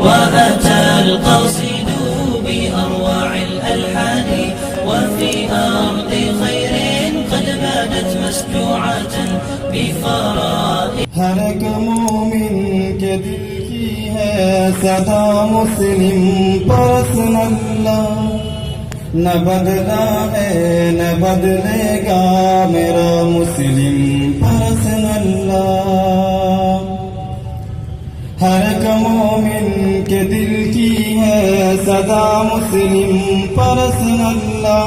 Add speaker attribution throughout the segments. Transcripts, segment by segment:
Speaker 1: وأتى القاصد بأروع الألحان وفي أرض خير قد بادت مسجوعة بفرائض.
Speaker 2: ہر ایک مومن کے دل کی ہے صدا مسلم پرسن اللہ، نہ بدلا ہے نہ بدلے گا میرا مسلم پرسن اللہ. ہر ایک مومن کے دل کی ہے صدا مسلم پرسن اللہ،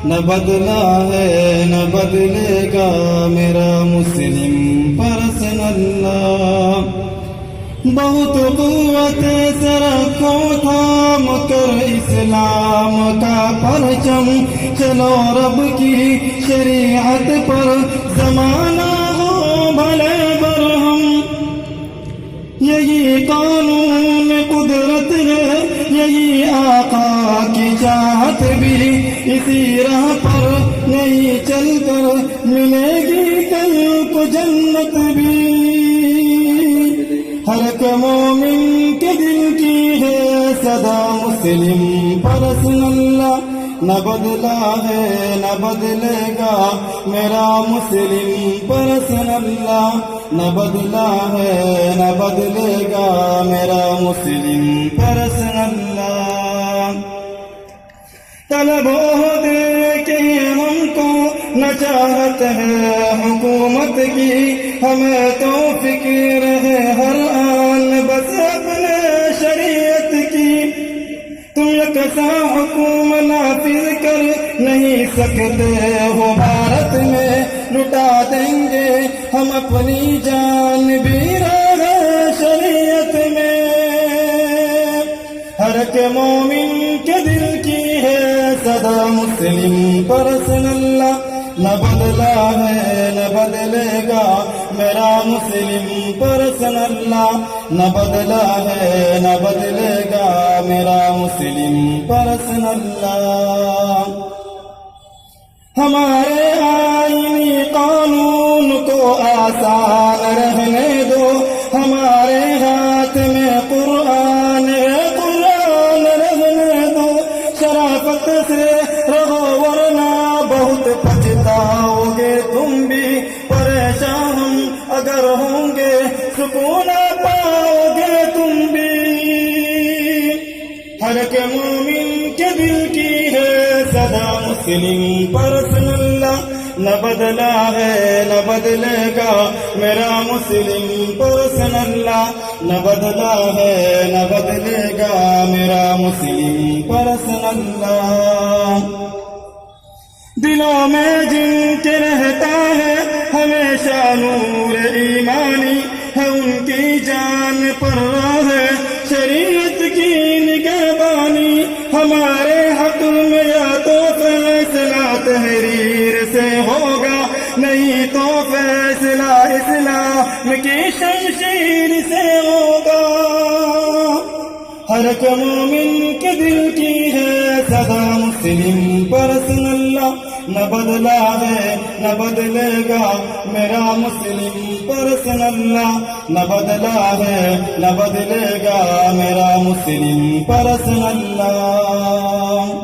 Speaker 2: نہ بدلا ہے نہ بدلے گا میرا مسلم پرسن اللہ. بہت قوت سے رکھو تھام کر اسلام کا پرچم، چلو رب کی شریعت پر زمانہ ہو بھلے برہم. یہی قانون قدرت ہے، یہی آقا کی چاہت بھی، اسی راہ پر نہیں چل کر ملے گی کل کو جنت بھی. ہر ایک مومن کے دل کی ہے صدا مسلم پرسن اللہ، نہ بدلا ہے نہ بدلے گا میرا مسلم پرسن اللہ، نہ بدلا ہے نہ بدلے گا میرا مسلم پرسن اللہ. طلب عہدے کے ہم کو نہ چاہت ہے حکومت کی، ہمیں تو فکر ہے ہر آن بس اپنے شریعت کی. تم یکساں حکم نافذ کر نہیں سکتے ہو بھارت میں، لٹا دیں گے ہم اپنی جان بھی راہ شریعت میں. ہر ایک مومن کے دل کی ہے صدا مسلم پرسن اللہ، نہ بدلا ہے نہ بدلے گا میرا مسلم پرسن اللہ، نہ بدلا ہے نہ بدلے گا میرا مسلم پرسن اللہ. ہمارے آئینی قانون کو آسان رہنے دو، ہمارے ہاتھ میں قرآن رہنے دو. شرافت سے رہو ورنہ بہت پچھتاؤ گے تم بھی، پریشان ہم اگر ہوں گے سکون پاؤ گے تم بھی. ہر ایک مومن کے دل کی ہے صدا مسلم پرسن اللہ، نہ بدلا ہے نہ بدلے گا میرا مسلم پرسن اللہ، نہ بدلا ہے نہ بدلے گا میرا مسلم پرسن اللہ. دلوں میں جن کے رہتا ہے ہمیشہ نور ایمانی، ہے ان کی جان پر ہے شریعت کی نگہبانی. ہمارے حق میں یا تو فیصلہ تحریر سے ہوگا، نہیں تو فیصلہ اسلام کی شمشیر سے ہوگا. ہر ایک مومن کے دل کی ہے صدا مسلم پرسن اللہ، نہ بدلا ہے نہ بدلے گا میرا مسلم پرسن اللہ، نہ بدلا ہے نہ بدلے گا میرا مسلم پرسن اللہ.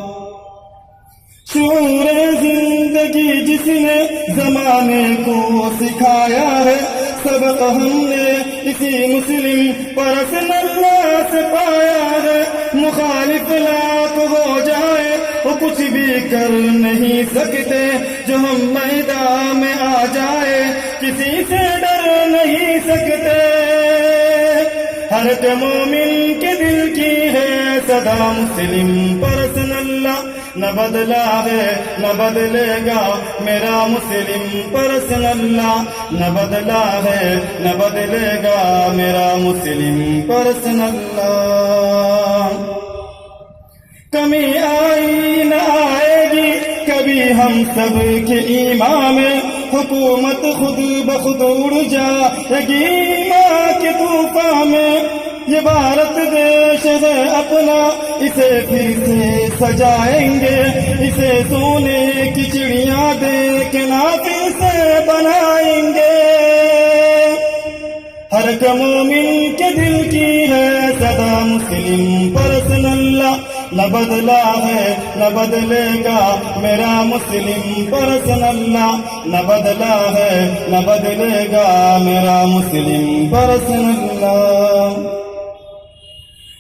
Speaker 2: شعور زندگی جس نے زمانے کو سکھایا ہے، سبق ہم نے اسی مسلم پرسن اللہ سے پایا ہے. مخالف لاکھ ہو جائے وہ کچھ بھی کر نہیں سکتے، جو ہم میدان میں آ جائے کسی سے ڈر نہیں سکتے. ہر ایک مومن کے دل کی ہے صدا مسلم پرسن اللہ، نہ بدلا ہے نہ بدلے گا میرا مسلم پرسن اللہ، نہ بدلا ہے نہ بدلے گا میرا مسلم پرسن اللہ. کمی آئی نہ آئے گی کبھی ہم سب کے ایمان میں، حکومت خود بخود اڑ جائے گی ماں کے طوفان میں. یہ بھارت دیش ہے اپنا، اسے پھر سے سجائیں گے، اسے سونے کی چڑیاں دے کے نا پھر سے بنائیں گے. ہر ایک مومن کے دل کی ہے صدا مسلم پرسن اللہ نہ بدلا ہے نہ بدلے گا میرا مسلم پرسن اللہ نہ بدلا ہے نہ بدلے گا میرا مسلم پرسن اللہ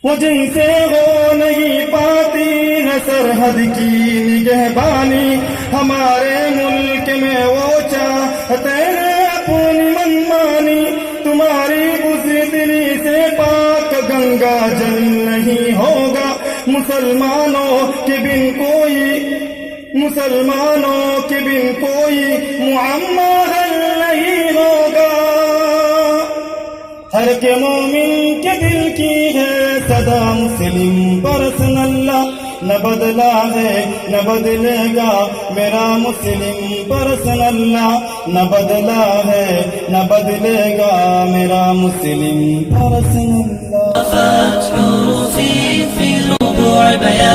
Speaker 2: وہ جن سے ہو نہیں پاتی ہے سرحد کی نگہبانی ہمارے ملک میں وہ چاہتے ہیں اپنی منمانی تمہاری بزدلی سے پاک گنگا جل نہیں ہوگا مسلمانوں کے بن کوئی معمہ حل نہیں ہوگا ہر کے مومن کے دل کی ہے صدا مسلم پرسن اللہ نہ بدلا ہے نہ بدلے گا میرا مسلم پرسن اللہ نہ بدلا ہے نہ بدلے گا میرا مسلم پرسن اللہ
Speaker 1: فتح حروفي في ربوع بيان